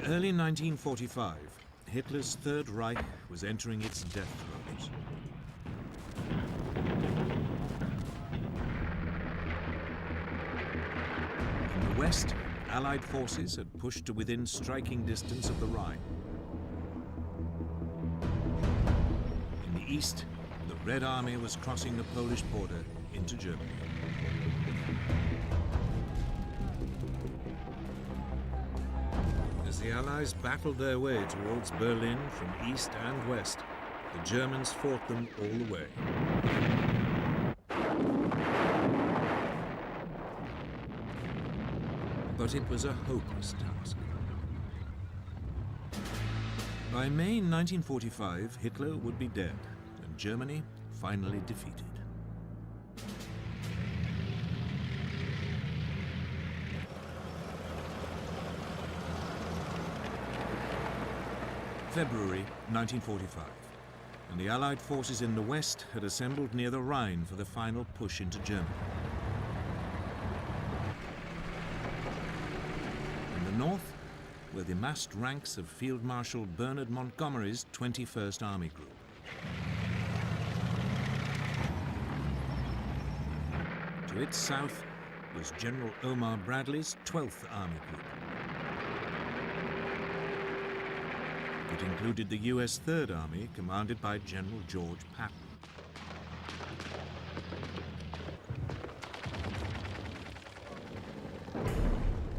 early 1945, Hitler's Third Reich was entering its death throes. In the west, Allied forces had pushed to within striking distance of the Rhine. In the east, the Red Army was crossing the Polish border into Germany. As the Allies battled their way towards Berlin from east and west, the Germans fought them all the way. But it was a hopeless task. By May 1945, Hitler would be dead, and Germany finally defeated. February 1945, and the Allied forces in the west had assembled near the Rhine for the final push into Germany. In the north were the massed ranks of Field Marshal Bernard Montgomery's 21st Army Group. To its south was General Omar Bradley's 12th Army Group. It included the US Third Army, commanded by General George Patton.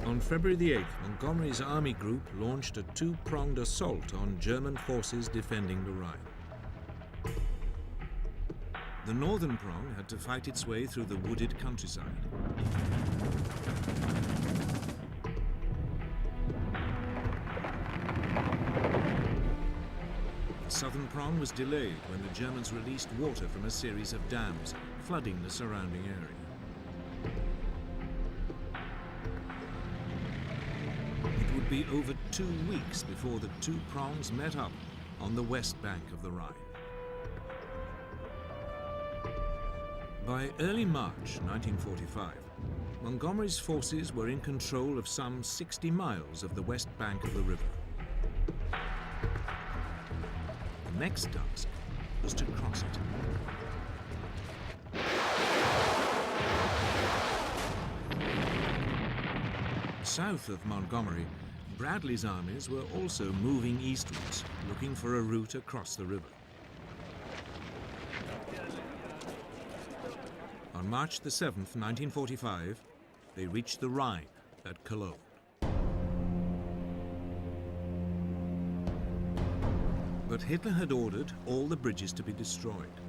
On February the 8th, Montgomery's Army Group launched a two-pronged assault on German forces defending the Rhine. The northern prong had to fight its way through the wooded countryside. The southern prong was delayed when the Germans released water from a series of dams, flooding the surrounding area. It would be over 2 weeks before the two prongs met up on the west bank of the Rhine. By early March 1945, Montgomery's forces were in control of some 60 miles of the west bank of the river. The next task was to cross it. South of Montgomery, Bradley's armies were also moving eastwards, looking for a route across the river. On March the 7th, 1945, they reached the Rhine at Cologne. But Hitler had ordered all the bridges to be destroyed.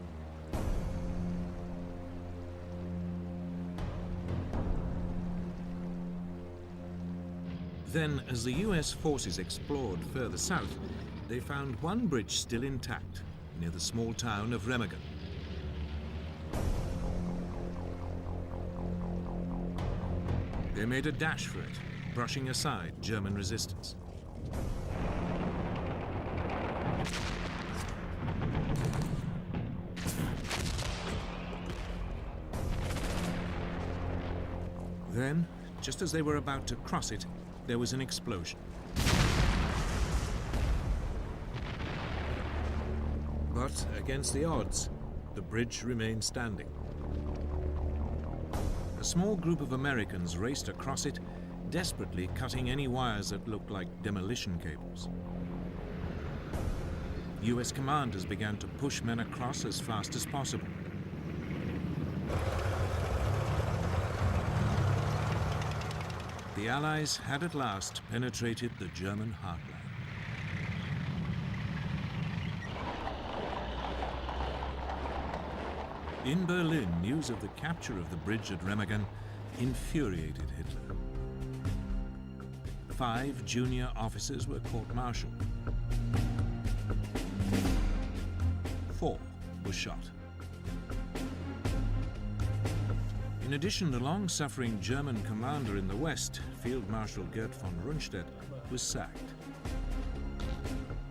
Then, as the US forces explored further south, they found one bridge still intact near the small town of Remagen. They made a dash for it, brushing aside German resistance. Then, just as they were about to cross it, there was an explosion. But against the odds, the bridge remained standing. A small group of Americans raced across it, desperately cutting any wires that looked like demolition cables. US commanders began to push men across as fast as possible. The Allies had at last penetrated the German heartland. In Berlin, news of the capture of the bridge at Remagen infuriated Hitler. 5 junior officers were court-martialed. 4 were shot. In addition, the long-suffering German commander in the west, Field Marshal Gerd von Rundstedt, was sacked.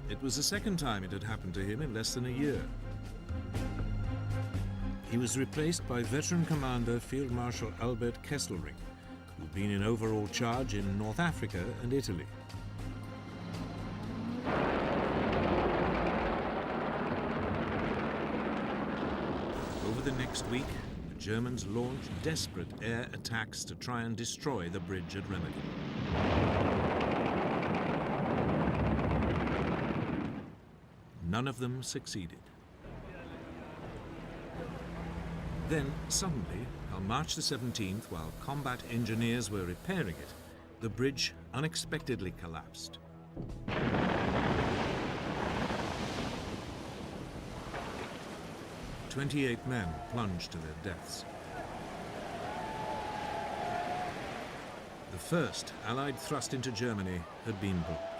It was the second time it had happened to him in less than a year. He was replaced by veteran commander Field Marshal Albert Kesselring, who'd been in overall charge in North Africa and Italy. Over the next week, the Germans launched desperate air attacks to try and destroy the bridge at Remagen. None of them succeeded. Then, suddenly, on March the 17th, while combat engineers were repairing it, the bridge unexpectedly collapsed. 28 men plunged to their deaths. The first Allied thrust into Germany had been blocked.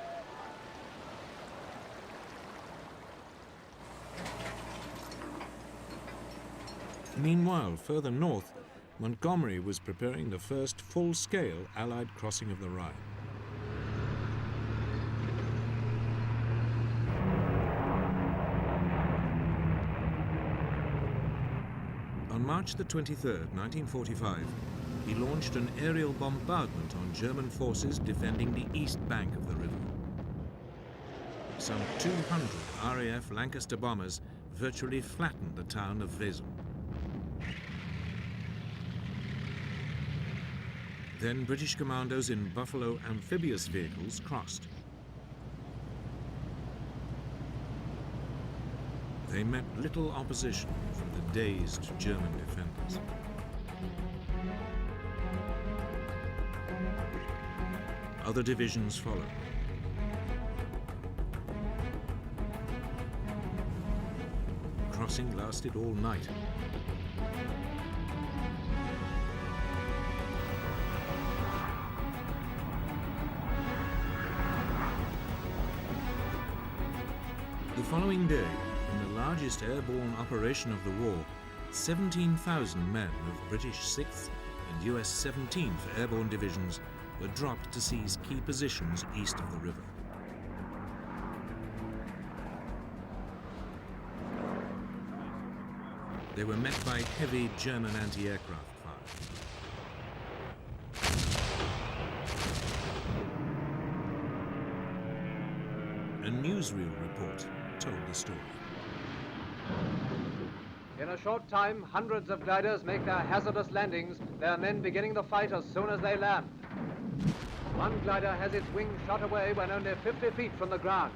Meanwhile, further north, Montgomery was preparing the first full-scale Allied crossing of the Rhine. On March the 23rd, 1945, he launched an aerial bombardment on German forces defending the east bank of the river. Some 200 RAF Lancaster bombers virtually flattened the town of Wesel. Then British commandos in Buffalo amphibious vehicles crossed. They met little opposition from the dazed German defenders. Other divisions followed. Crossing lasted all night. The following day, in the largest airborne operation of the war, 17,000 men of British 6th and US 17th Airborne Divisions were dropped to seize key positions east of the river. They were met by heavy German anti-aircraft fire. A newsreel report told the story. In a short time, hundreds of gliders make their hazardous landings, their men beginning the fight as soon as they land. One glider has its wing shot away when only 50 feet from the ground.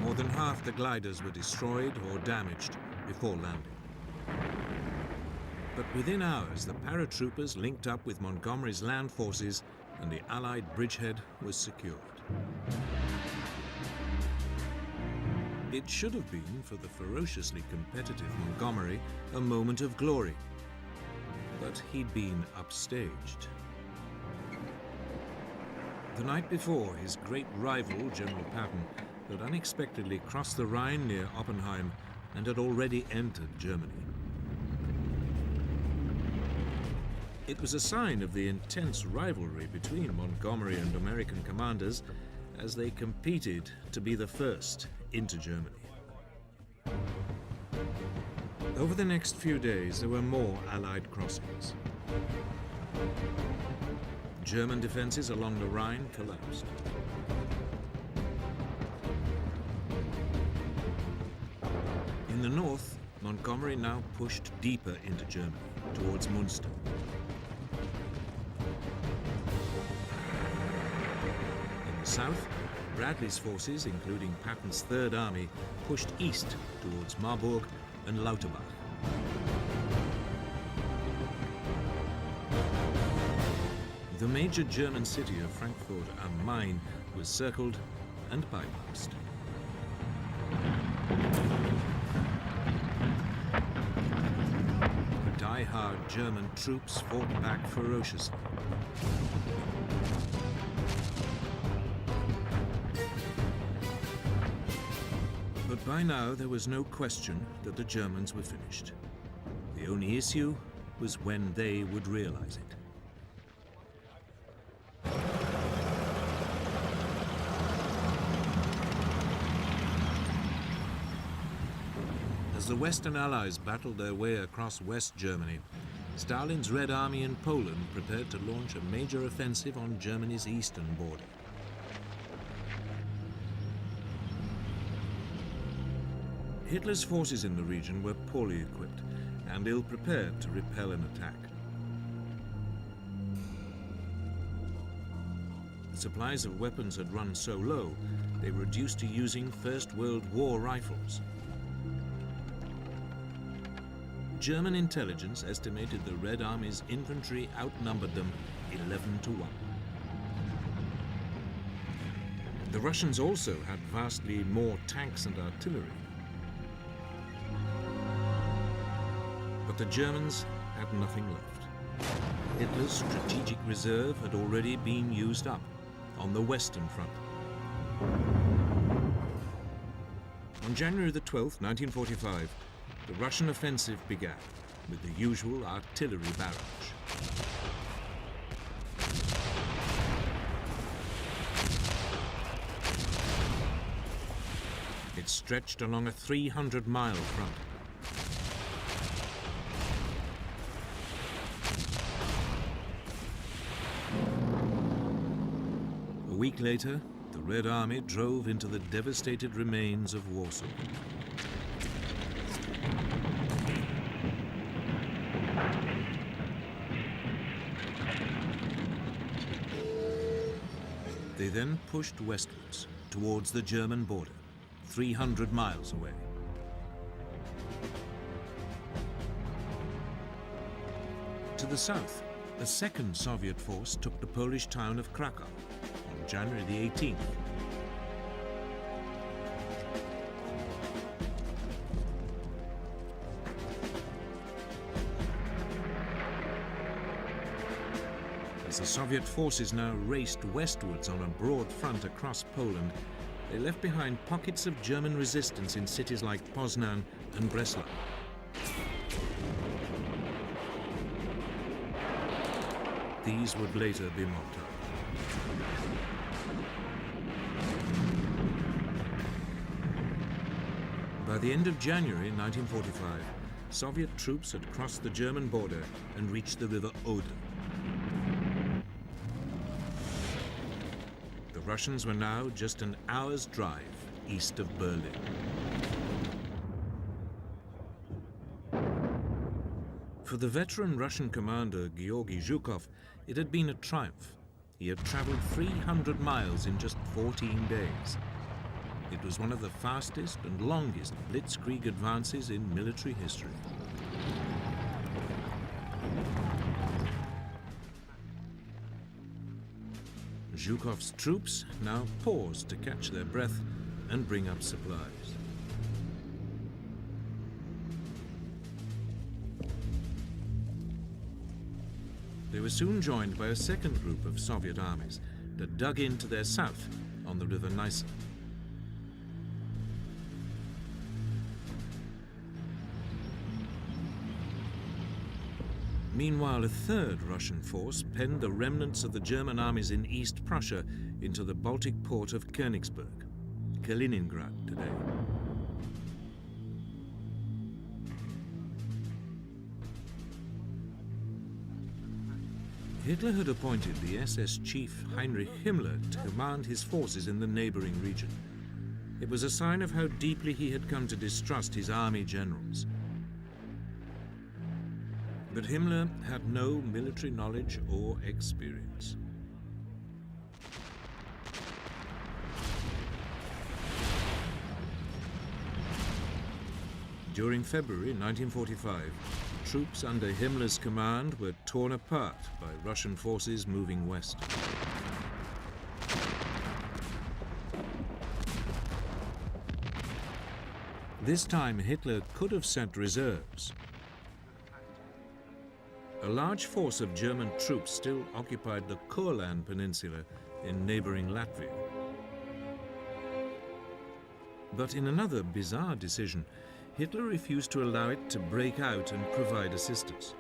More than half the gliders were destroyed or damaged before landing. But within hours, the paratroopers linked up with Montgomery's land forces and the Allied bridgehead was secured. It should have been, for the ferociously competitive Montgomery, a moment of glory. But he'd been upstaged. The night before, his great rival, General Patton, had unexpectedly crossed the Rhine near Oppenheim and had already entered Germany. It was a sign of the intense rivalry between Montgomery and American commanders as they competed to be the first into Germany. Over the next few days, there were more Allied crossings. German defenses along the Rhine collapsed. In the north, Montgomery now pushed deeper into Germany, towards Munster. In the south, Bradley's forces, including Patton's Third Army, pushed east towards Marburg and Lauterbach. The major German city of Frankfurt am Main was circled and bypassed. Die-hard German troops fought back ferociously. But by now there was no question that the Germans were finished. The only issue was when they would realize it. As the Western Allies battled their way across West Germany, Stalin's Red Army in Poland prepared to launch a major offensive on Germany's eastern border. Hitler's forces in the region were poorly equipped and ill-prepared to repel an attack. The supplies of weapons had run so low, they were reduced to using First World War rifles. German intelligence estimated the Red Army's infantry outnumbered them 11 to 1. The Russians also had vastly more tanks and artillery. But the Germans had nothing left. Hitler's strategic reserve had already been used up on the Western Front. On January the 12th, 1945, the Russian offensive began with the usual artillery barrage. It stretched along a 300-mile front. A week later, the Red Army drove into the devastated remains of Warsaw. They then pushed westwards towards the German border, 300 miles away. To the south, a second Soviet force took the Polish town of Chronicle on January the 18th. As the Soviet forces now raced westwards on a broad front across Poland, they left behind pockets of German resistance in cities like Poznan and Breslau. These would later be mopped up. By the end of January 1945, Soviet troops had crossed the German border and reached the river Oder. The Russians were now just an hour's drive east of Berlin. For the veteran Russian commander Georgy Zhukov, it had been a triumph. He had traveled 300 miles in just 14 days. It was one of the fastest and longest blitzkrieg advances in military history. Zhukov's troops now paused to catch their breath and bring up supplies. They were soon joined by a second group of Soviet armies that dug in to their south on the river Neisse. Meanwhile, a third Russian force penned the remnants of the German armies in East Prussia into the Baltic port of Königsberg, Kaliningrad today. Hitler had appointed the SS chief Heinrich Himmler to command his forces in the neighboring region. It was a sign of how deeply he had come to distrust his army generals. But Himmler had no military knowledge or experience. During February 1945, troops under Himmler's command were torn apart by Russian forces moving west. This time Hitler could have sent reserves. A large force of German troops still occupied the Courland Peninsula in neighboring Latvia. But in another bizarre decision, Hitler refused to allow it to break out and provide assistance.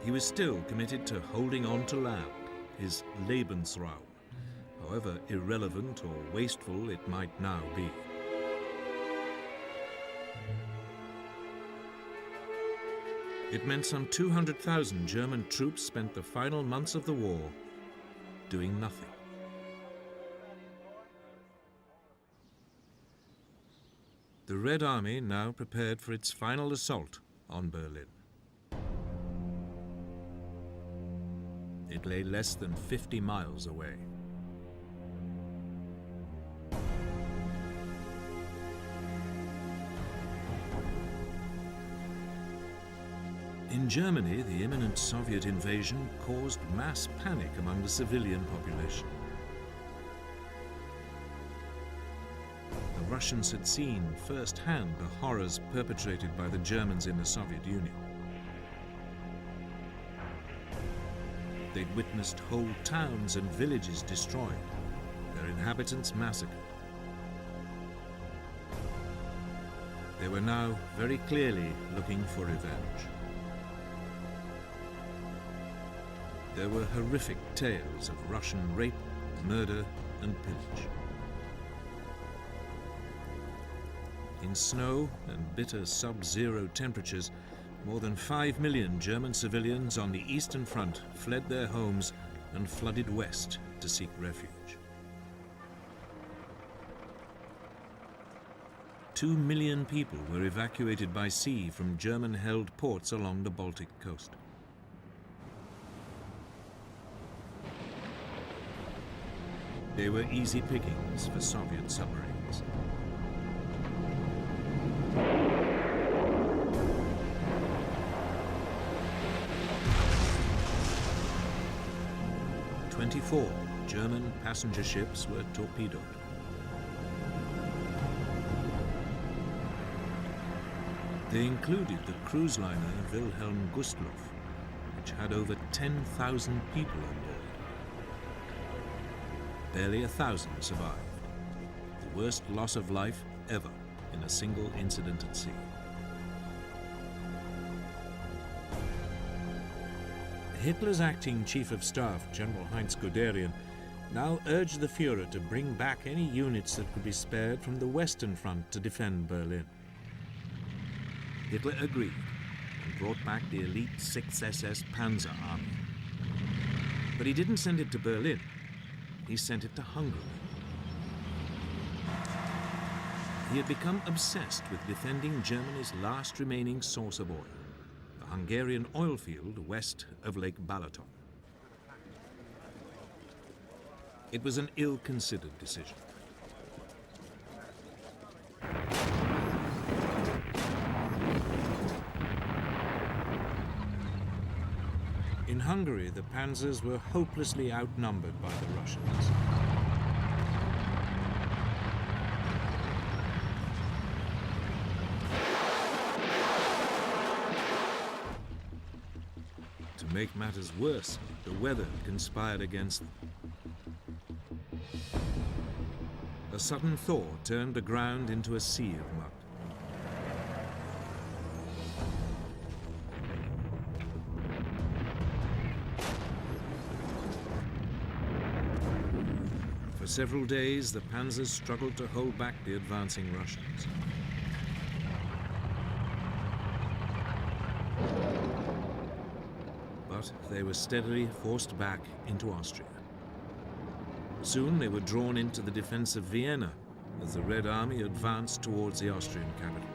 He was still committed to holding on to land, his Lebensraum, however irrelevant or wasteful it might now be. It meant some 200,000 German troops spent the final months of the war doing nothing. The Red Army now prepared for its final assault on Berlin. It lay less than 50 miles away. In Germany, the imminent Soviet invasion caused mass panic among the civilian population. The Russians had seen firsthand the horrors perpetrated by the Germans in the Soviet Union. They'd witnessed whole towns and villages destroyed, their inhabitants massacred. They were now very clearly looking for revenge. There were horrific tales of Russian rape, murder, and pillage. In snow and bitter sub-zero temperatures, more than 5 million German civilians on the Eastern Front fled their homes and flooded west to seek refuge. 2 million people were evacuated by sea from German-held ports along the Baltic coast. They were easy pickings for Soviet submarines. "24 German passenger ships were torpedoed. They included the cruise liner Wilhelm Gustloff, which had over 10,000 people on board. Barely 1,000 survived, the worst loss of life ever in a single incident at sea. Hitler's acting Chief of Staff, General Heinz Guderian, now urged the Führer to bring back any units that could be spared from the Western Front to defend Berlin. Hitler agreed and brought back the elite 6th SS Panzer Army. But he didn't send it to Berlin. He sent it to Hungary. He had become obsessed with defending Germany's last remaining source of oil, the Hungarian oil field west of Lake Balaton. It was an ill-considered decision. In Hungary, the panzers were hopelessly outnumbered by the Russians. To make matters worse, the weather conspired against them. A sudden thaw turned the ground into a sea of mud. For several days, the panzers struggled to hold back the advancing Russians. But they were steadily forced back into Austria. Soon they were drawn into the defense of Vienna as the Red Army advanced towards the Austrian capital.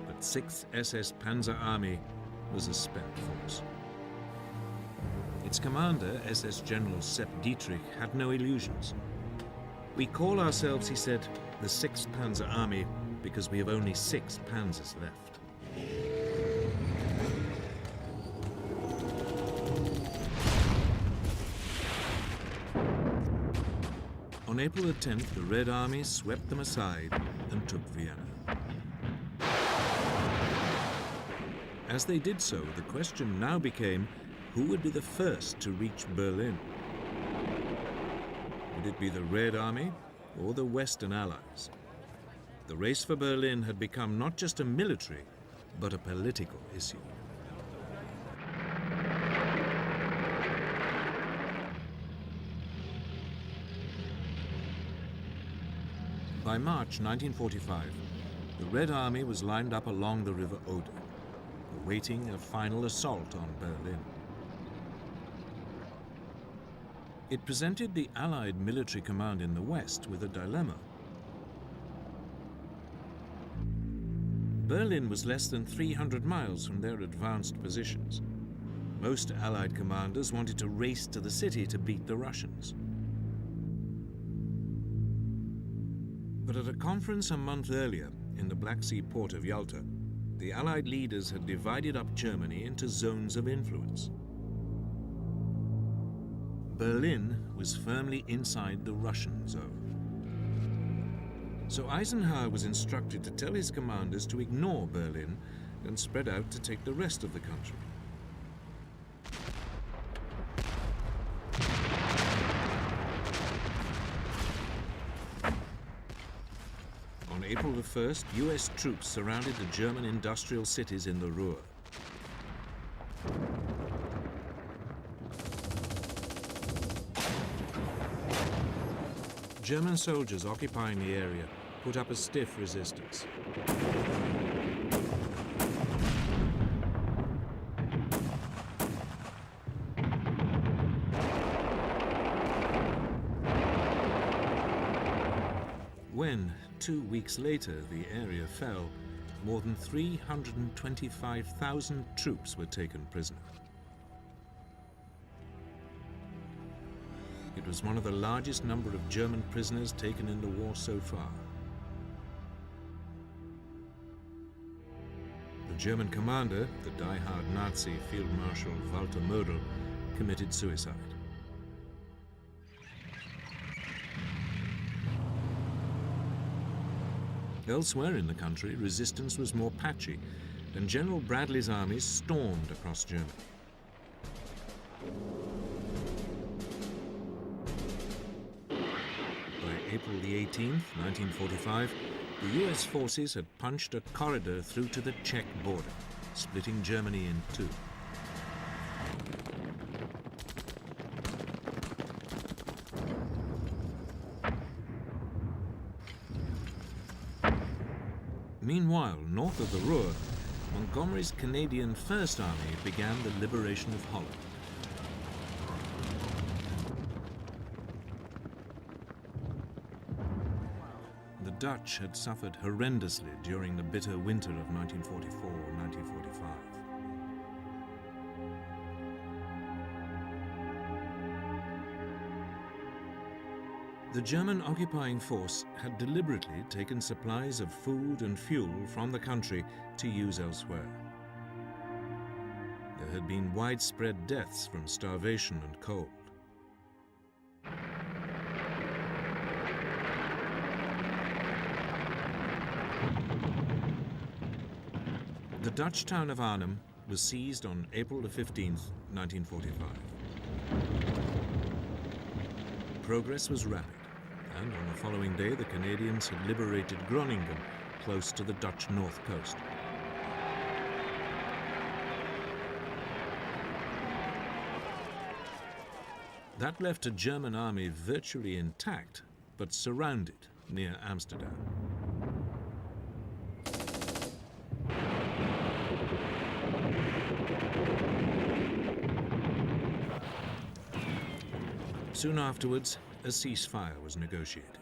But 6th SS Panzer Army was a spent force. Its commander, SS General Sepp Dietrich, had no illusions. "We call ourselves," he said, "the 6th Panzer Army because we have only 6 panzers left." On April the 10th, the Red Army swept them aside and took Vienna. As they did so, the question now became, who would be the first to reach Berlin? Would it be the Red Army or the Western Allies? The race for Berlin had become not just a military, but a political issue. By March 1945, the Red Army was lined up along the River Oder, awaiting a final assault on Berlin. It presented the Allied military command in the West with a dilemma. Berlin was less than 300 miles from their advanced positions. Most Allied commanders wanted to race to the city to beat the Russians. But at a conference a month earlier in the Black Sea port of Yalta, the Allied leaders had divided up Germany into zones of influence. Berlin was firmly inside the Russian zone. So Eisenhower was instructed to tell his commanders to ignore Berlin and spread out to take the rest of the country. On April the 1st, US troops surrounded the German industrial cities in the Ruhr. German soldiers occupying the area put up a stiff resistance. When, 2 weeks later, the area fell, more than 325,000 troops were taken prisoner. It was one of the largest number of German prisoners taken in the war so far. The German commander, the die-hard Nazi Field Marshal Walter Model, committed suicide. Elsewhere in the country, resistance was more patchy, and General Bradley's armies stormed across Germany. By April the 18th, 1945, the US forces had punched a corridor through to the Czech border, splitting Germany in two. Meanwhile, north of the Ruhr, Montgomery's Canadian First Army began the liberation of Holland. The Dutch had suffered horrendously during the bitter winter of 1944-1945. The German occupying force had deliberately taken supplies of food and fuel from the country to use elsewhere. There had been widespread deaths from starvation and cold. The Dutch town of Arnhem was seized on April the 15th, 1945. Progress was rapid, and on the following day the Canadians had liberated Groningen, close to the Dutch north coast. That left a German army virtually intact, but surrounded near Amsterdam. Soon afterwards, a ceasefire was negotiated.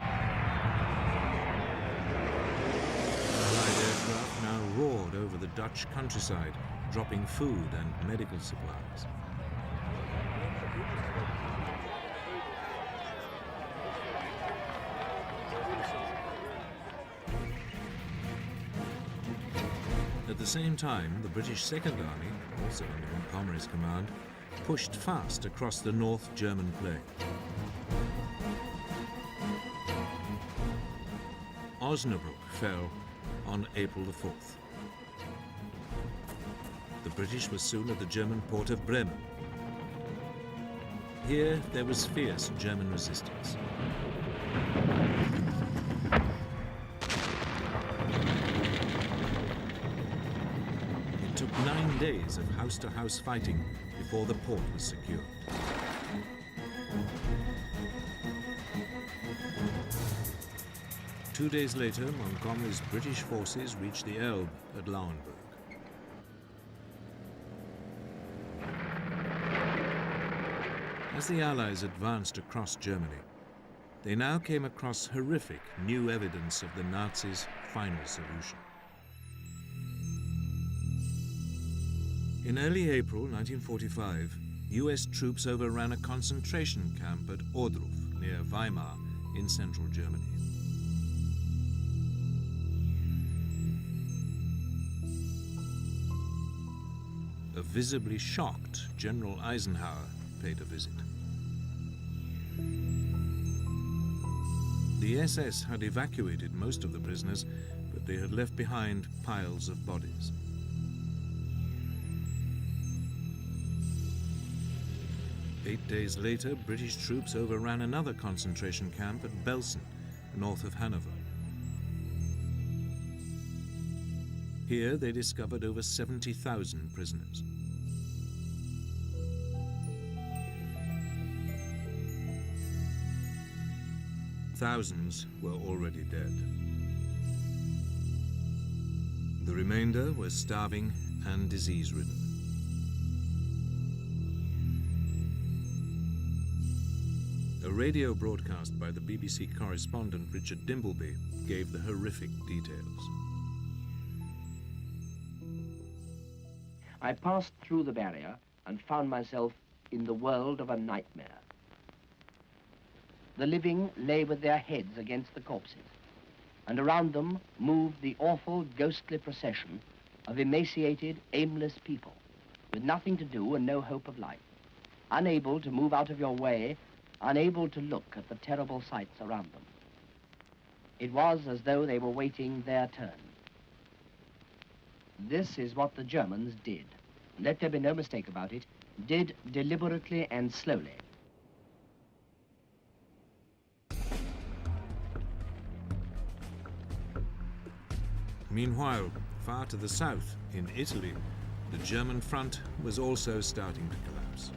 Allied aircraft now roared over the Dutch countryside, dropping food and medical supplies. At the same time, the British Second Army, also under Montgomery's command, pushed fast across the North German plain. Osnabrück fell on April the 4th. The British were soon at the German port of Bremen. Here there was fierce German resistance. It took 9 days of house-to-house fighting before the port was secured. 2 days later, Montgomery's British forces reached the Elbe at Lauenburg. As the Allies advanced across Germany, they now came across horrific new evidence of the Nazis' final solution. In early April 1945, US troops overran a concentration camp at Ohrdruf, near Weimar, in central Germany. A visibly shocked General Eisenhower paid a visit. The SS had evacuated most of the prisoners, but they had left behind piles of bodies. Eight days later, British troops overran another concentration camp at Belsen, north of Hanover. Here they discovered over 70,000 prisoners. Thousands were already dead. The remainder were starving and disease-ridden. A radio broadcast by the BBC correspondent Richard Dimbleby gave the horrific details. I passed through the barrier and found myself in the world of a nightmare. The living lay with their heads against the corpses, and around them moved the awful, ghostly procession of emaciated, aimless people, with nothing to do and no hope of life, unable to move out of your way, unable to look at the terrible sights around them. It was as though they were waiting their turn. This is what the Germans did. Let there be no mistake about it, did deliberately and slowly. Meanwhile, far to the south, in Italy, the German front was also starting to collapse.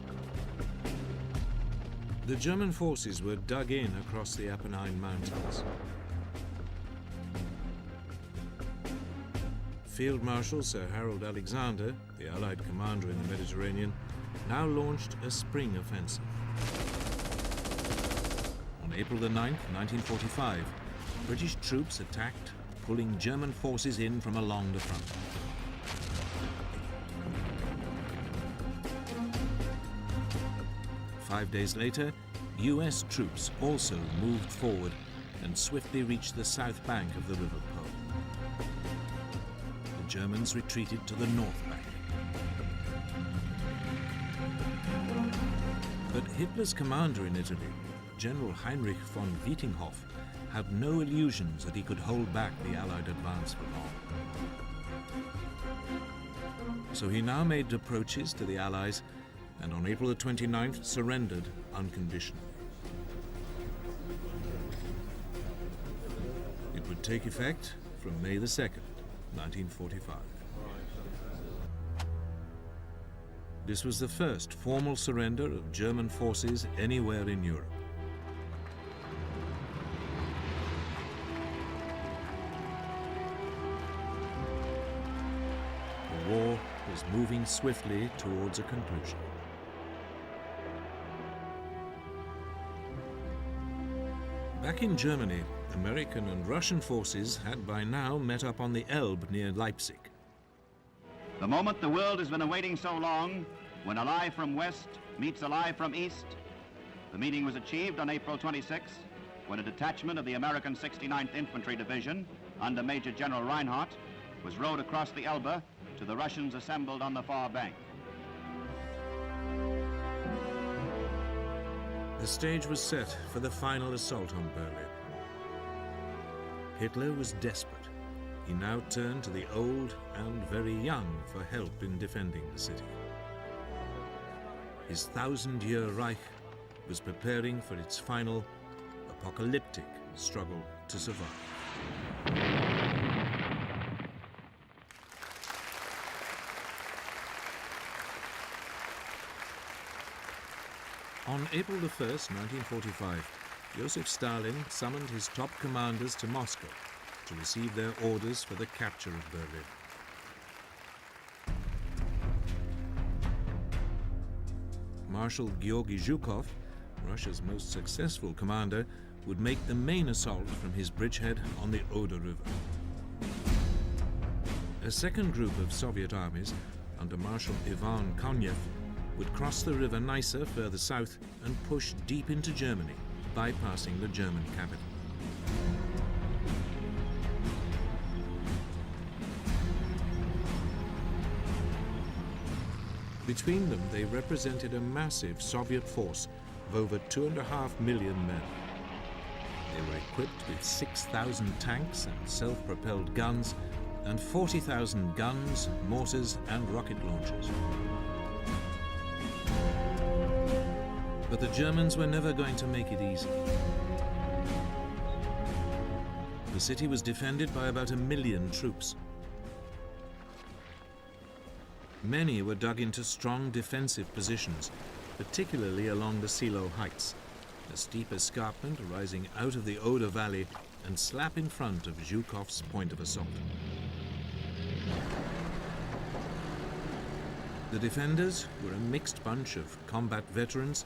The German forces were dug in across the Apennine Mountains. Field Marshal Sir Harold Alexander, the Allied commander in the Mediterranean, now launched a spring offensive. On April the 9th, 1945, British troops attacked, pulling German forces in from along the front. Five days later, US troops also moved forward and swiftly reached the south bank of the River Po. The Germans retreated to the north bank. But Hitler's commander in Italy, General Heinrich von Wietinghoff, had no illusions that he could hold back the Allied advance for long. So he now made approaches to the Allies, and on April the 29th surrendered unconditionally. It would take effect from May the 2nd, 1945. This was the first formal surrender of German forces anywhere in Europe. The war was moving swiftly towards a conclusion. Back in Germany, American and Russian forces had by now met up on the Elbe near Leipzig. The moment the world has been awaiting so long, when a lie from west meets a lie from east. The meeting was achieved on April 26, when a detachment of the American 69th Infantry Division, under Major General Reinhardt, was rowed across the Elbe to the Russians assembled on the far bank. The stage was set for the final assault on Berlin. Hitler was desperate. He now turned to the old and very young for help in defending the city. His 1,000-year Reich was preparing for its final, apocalyptic struggle to survive. On April the 1st, 1945, Joseph Stalin summoned his top commanders to Moscow to receive their orders for the capture of Berlin. Marshal Georgy Zhukov, Russia's most successful commander, would make the main assault from his bridgehead on the Oder River. A second group of Soviet armies, under Marshal Ivan Konev, would cross the river Neisse further south and push deep into Germany, bypassing the German capital. Between them, they represented a massive Soviet force of over 2.5 million men. They were equipped with 6,000 tanks and self-propelled guns, and 40,000 guns, mortars, and rocket launchers. But the Germans were never going to make it easy. The city was defended by about 1 million troops. Many were dug into strong defensive positions, particularly along the Silo Heights, a steep escarpment arising out of the Oder Valley and slap in front of Zhukov's point of assault. The defenders were a mixed bunch of combat veterans,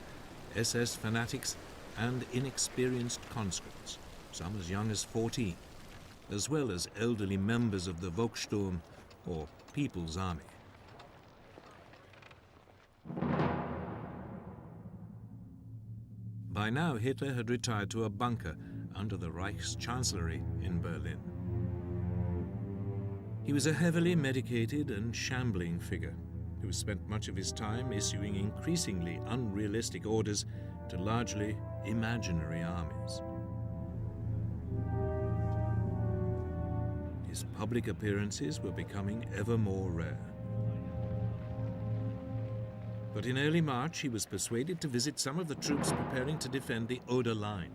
SS fanatics, and inexperienced conscripts, some as young as 14, as well as elderly members of the Volkssturm, or People's Army. By now, Hitler had retired to a bunker under the Reichschancellery in Berlin. He was a heavily medicated and shambling figure who spent much of his time issuing increasingly unrealistic orders to largely imaginary armies. His public appearances were becoming ever more rare. But in early March, he was persuaded to visit some of the troops preparing to defend the Oder Line.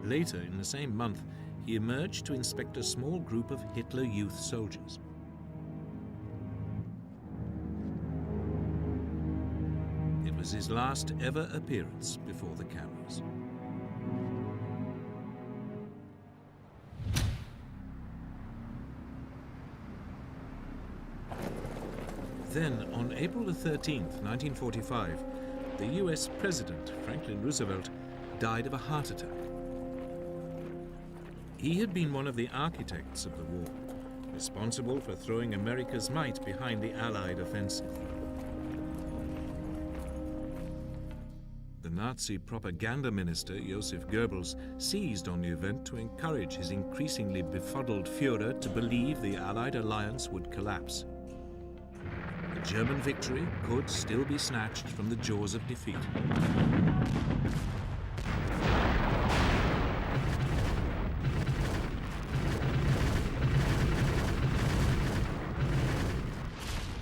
Later, in the same month, he emerged to inspect a small group of Hitler Youth soldiers. It was his last ever appearance before the cameras. Then, on April the 13th, 1945, the US President, Franklin Roosevelt, died of a heart attack. He had been one of the architects of the war, responsible for throwing America's might behind the Allied offensive. The Nazi propaganda minister, Joseph Goebbels, seized on the event to encourage his increasingly befuddled Führer to believe the Allied alliance would collapse. The German victory could still be snatched from the jaws of defeat.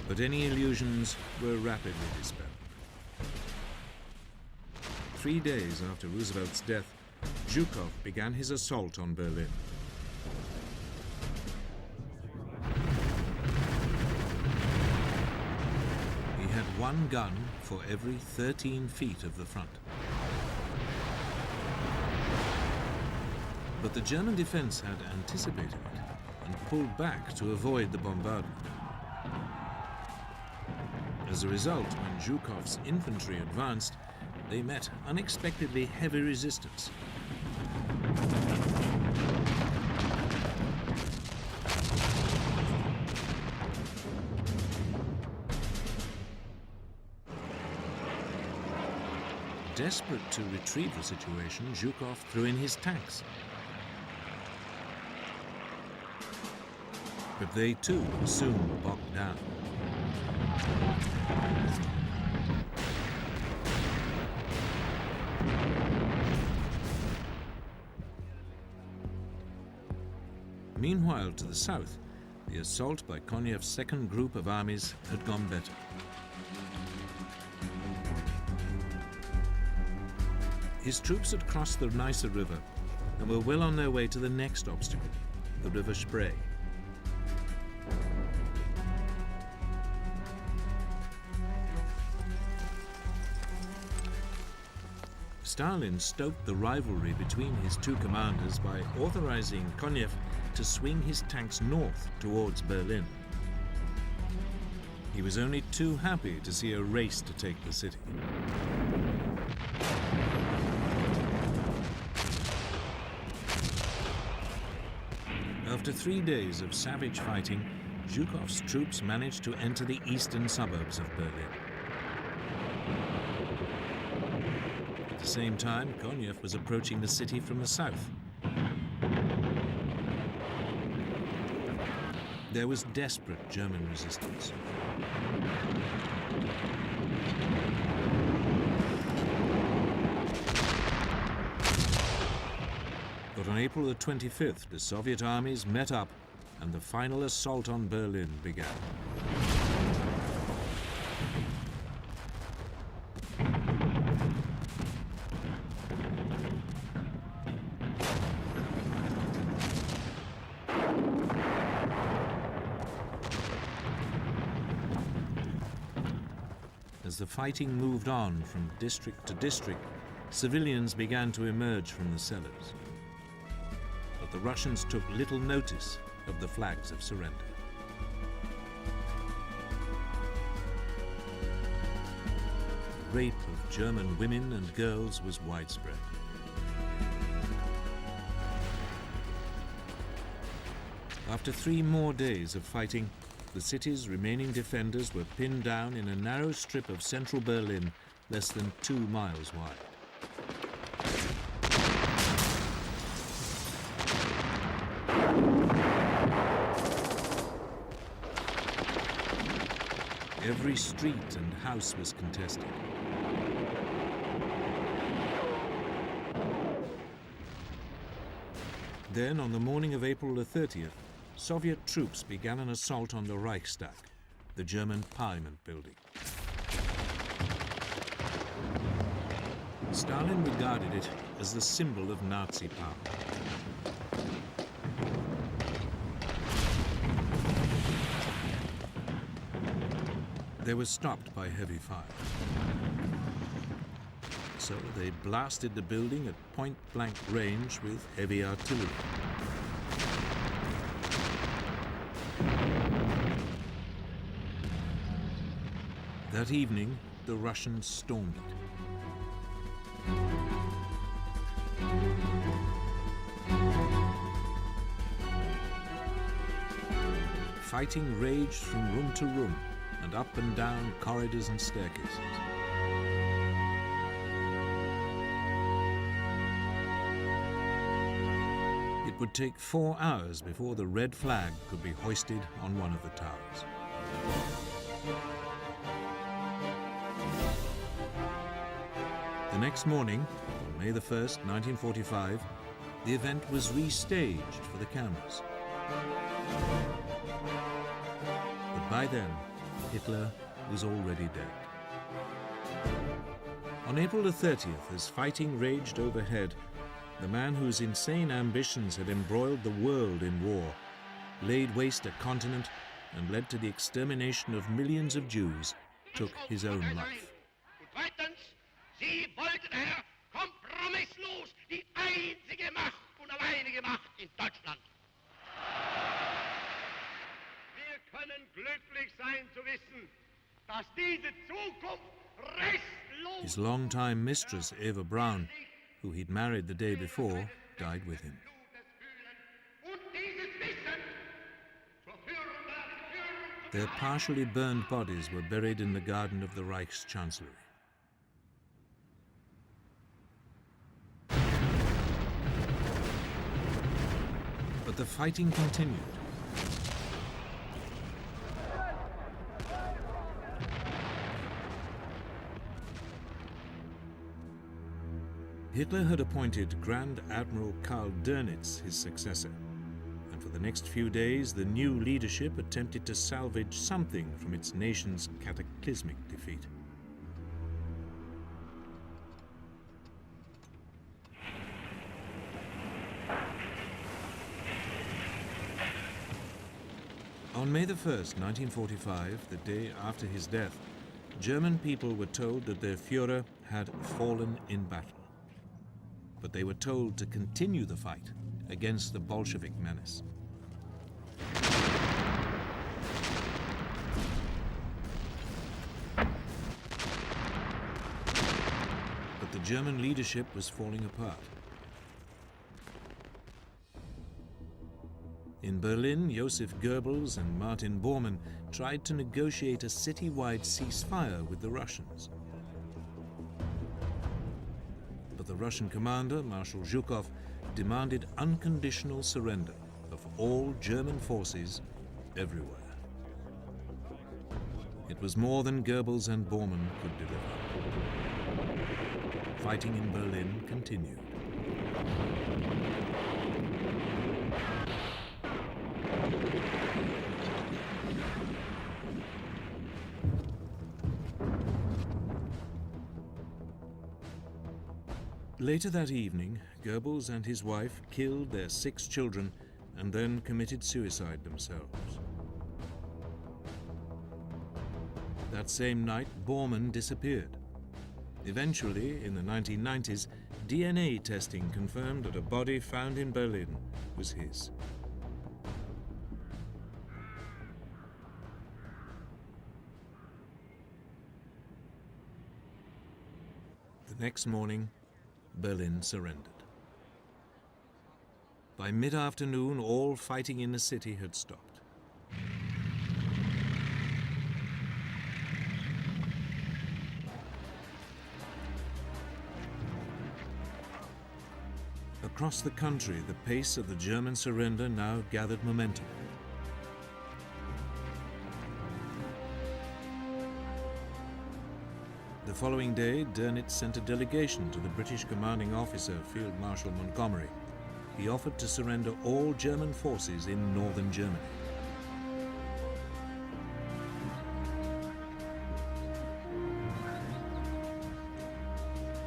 But any illusions were rapidly dispelled. 3 days after Roosevelt's death, Zhukov began his assault on Berlin. He had one gun for every 13 feet of the front. But the German defense had anticipated it and pulled back to avoid the bombardment. As a result, when Zhukov's infantry advanced, they met unexpectedly heavy resistance. Desperate to retrieve the situation, Zhukov threw in his tanks. But they too were soon bogged down. Meanwhile, to the south, the assault by Konev's second group of armies had gone better. His troops had crossed the Neisse River and were well on their way to the next obstacle, the River Spree. Stalin stoked the rivalry between his two commanders by authorizing Konev to swing his tanks north towards Berlin. He was only too happy to see a race to take the city. After 3 days of savage fighting, Zhukov's troops managed to enter the eastern suburbs of Berlin. At the same time, Konev was approaching the city from the south. There was desperate German resistance. But on April the 25th, the Soviet armies met up and the final assault on Berlin began. As the fighting moved on from district to district, civilians began to emerge from the cellars. But the Russians took little notice of the flags of surrender. The rape of German women and girls was widespread. After 3 more days of fighting, the city's remaining defenders were pinned down in a narrow strip of central Berlin less than 2 miles wide. Every street and house was contested. Then, on the morning of April the 30th, Soviet troops began an assault on the Reichstag, the German Parliament building. Stalin regarded it as the symbol of Nazi power. They were stopped by heavy fire. So they blasted the building at point-blank range with heavy artillery. That evening, the Russians stormed it. Fighting raged from room to room and up and down corridors and staircases. It would take 4 hours before the red flag could be hoisted on one of the towers. The next morning, on May the 1st, 1945, the event was restaged for the cameras. But by then, Hitler was already dead. On April the 30th, as fighting raged overhead, the man whose insane ambitions had embroiled the world in war, laid waste a continent and led to the extermination of millions of Jews, took his own life. Sie wollten, Herr, kompromisslos die einzige Macht und alleinige Macht in Deutschland. Wir können glücklich sein zu wissen, dass diese Zukunft restlos... His longtime mistress, Eva Braun, who he'd married the day before, died with him. Their partially burned bodies were buried in the garden of the Reichschancellery. But the fighting continued. Hitler had appointed Grand Admiral Karl Dönitz his successor, and for the next few days the new leadership attempted to salvage something from its nation's cataclysmic defeat. On May the 1st, 1945, the day after his death, German people were told that their Führer had fallen in battle. but they were told to continue the fight against the Bolshevik menace. But the German leadership was falling apart. In Berlin, Joseph Goebbels and Martin Bormann tried to negotiate a city-wide ceasefire with the Russians. But the Russian commander, Marshal Zhukov, demanded unconditional surrender of all German forces everywhere. It was more than Goebbels and Bormann could deliver. Fighting in Berlin continued. Later that evening, Goebbels and his wife killed their 6 children and then committed suicide themselves. That same night, Bormann disappeared. Eventually, in the 1990s, DNA testing confirmed that a body found in Berlin was his. The next morning, Berlin surrendered. By mid-afternoon, all fighting in the city had stopped. Across the country, the pace of the German surrender now gathered momentum. The following day, Dönitz sent a delegation to the British commanding officer, Field Marshal Montgomery. He offered to surrender all German forces in northern Germany.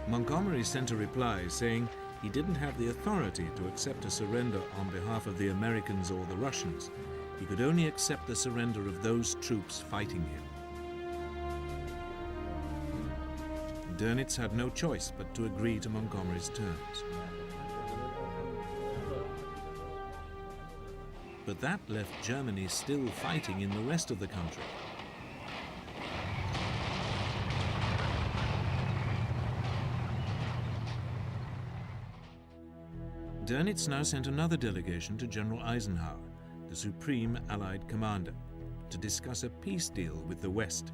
Montgomery sent a reply saying he didn't have the authority to accept a surrender on behalf of the Americans or the Russians. He could only accept the surrender of those troops fighting him. Dönitz had no choice but to agree to Montgomery's terms. But that left Germany still fighting in the rest of the country. Dönitz now sent another delegation to General Eisenhower, the supreme Allied commander, to discuss a peace deal with the West,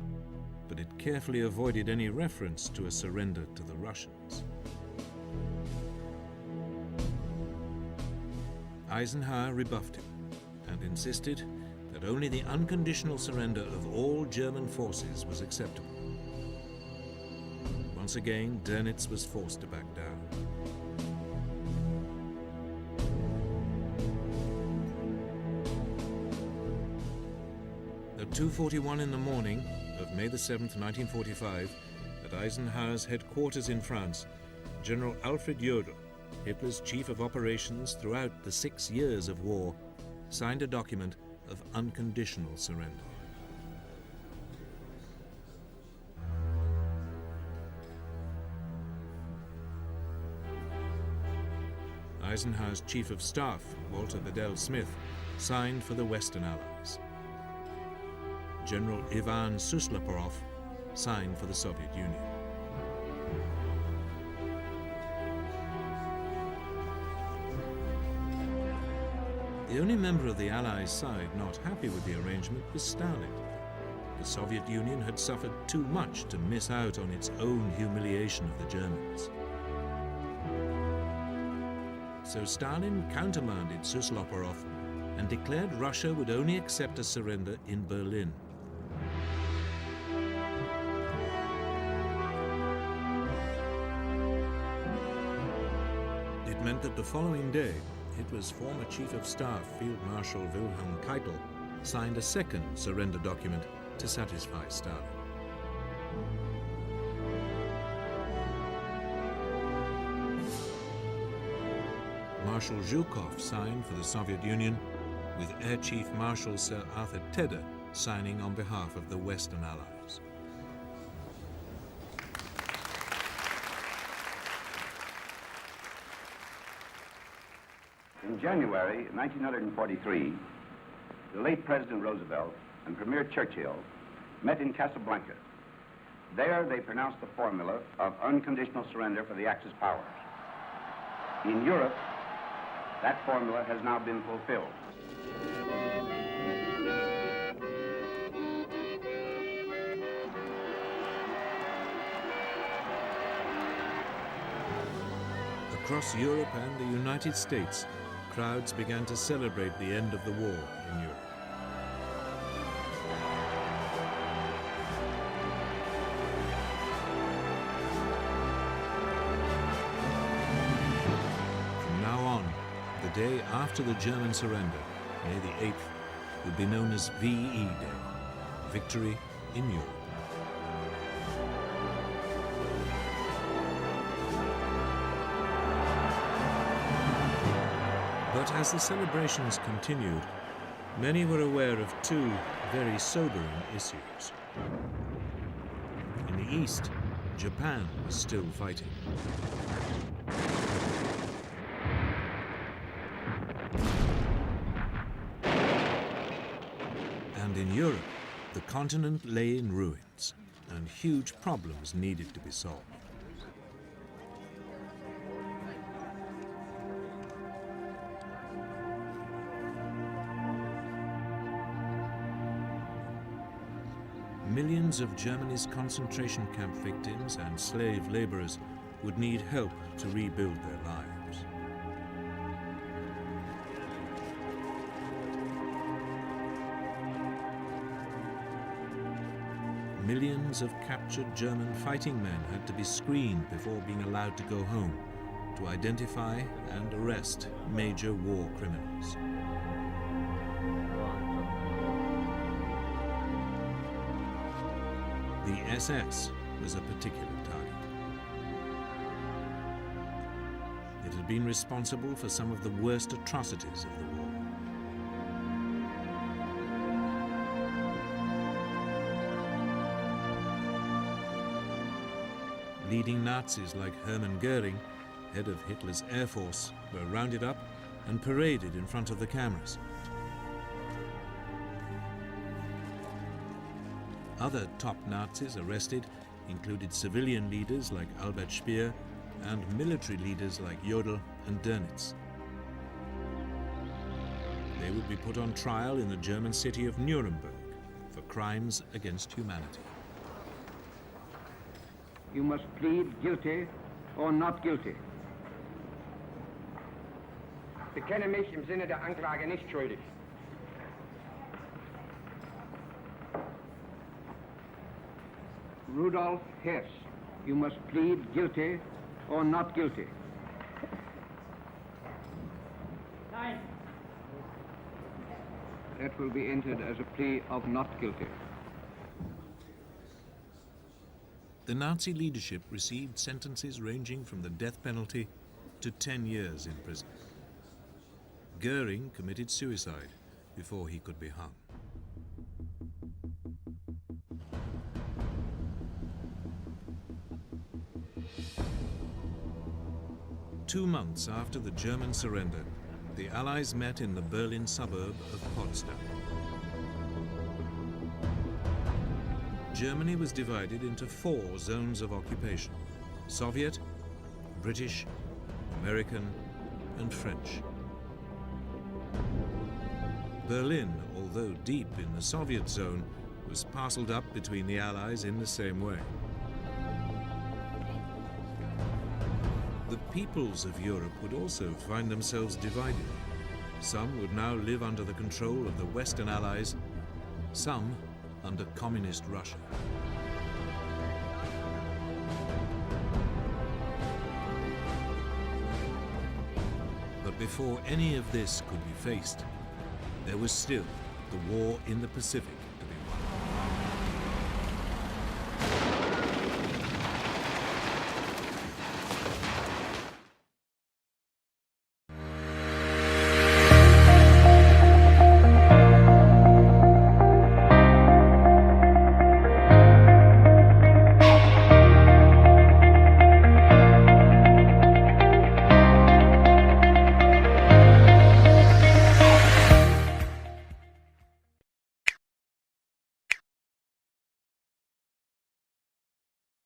but it carefully avoided any reference to a surrender to the Russians. Eisenhower rebuffed him and insisted that only the unconditional surrender of all German forces was acceptable. Once again, Dönitz was forced to back down. At 2:41 in the morning of May the 7th, 1945, at Eisenhower's headquarters in France, General Alfred Jodl, Hitler's chief of operations throughout the 6 years of war, signed a document of unconditional surrender. Eisenhower's chief of staff, Walter Bedell Smith, signed for the Western Allies. General Ivan Suslopurov signed for the Soviet Union. The only member of the Allies' side not happy with the arrangement was Stalin. The Soviet Union had suffered too much to miss out on its own humiliation of the Germans. So Stalin countermanded Suslopurov and declared Russia would only accept a surrender in Berlin. It meant that the following day, Hitler's former Chief of Staff, Field Marshal Wilhelm Keitel, signed a second surrender document to satisfy Stalin. Marshal Zhukov signed for the Soviet Union, with Air Chief Marshal Sir Arthur Tedder signing on behalf of the Western Allies. In January 1943, the late President Roosevelt and Premier Churchill met in Casablanca. There they pronounced the formula of unconditional surrender for the Axis powers. In Europe, that formula has now been fulfilled. Across Europe and the United States, crowds began to celebrate the end of the war in Europe. From now on, the day after the German surrender, May the 8th, would be known as VE Day, Victory in Europe. But as the celebrations continued, many were aware of two very sobering issues. In the East, Japan was still fighting. And in Europe, the continent lay in ruins, and huge problems needed to be solved. Millions of Germany's concentration camp victims and slave laborers would need help to rebuild their lives. Millions of captured German fighting men had to be screened before being allowed to go home to identify and arrest major war criminals. The SS was a particular target. It had been responsible for some of the worst atrocities of the war. Leading Nazis like Hermann Goering, head of Hitler's Air Force, were rounded up and paraded in front of the cameras. Other top Nazis arrested included civilian leaders like Albert Speer and military leaders like Jodl and Dönitz. They would be put on trial in the German city of Nuremberg for crimes against humanity. You must plead guilty or not guilty. Bekenne mich im Sinne der Anklage nicht schuldig. Rudolf Hess, you must plead guilty or not guilty. Nein. That will be entered as a plea of not guilty. The Nazi leadership received sentences ranging from the death penalty to 10 years in prison. Goering committed suicide before he could be hung. Two months after the German surrender, the Allies met in the Berlin suburb of Potsdam. Germany was divided into 4 zones of occupation: Soviet, British, American, and French. Berlin, although deep in the Soviet zone, was parceled up between the Allies in the same way. The peoples of Europe would also find themselves divided. Some would now live under the control of the Western Allies, some under communist Russia. But before any of this could be faced, there was still the war in the Pacific.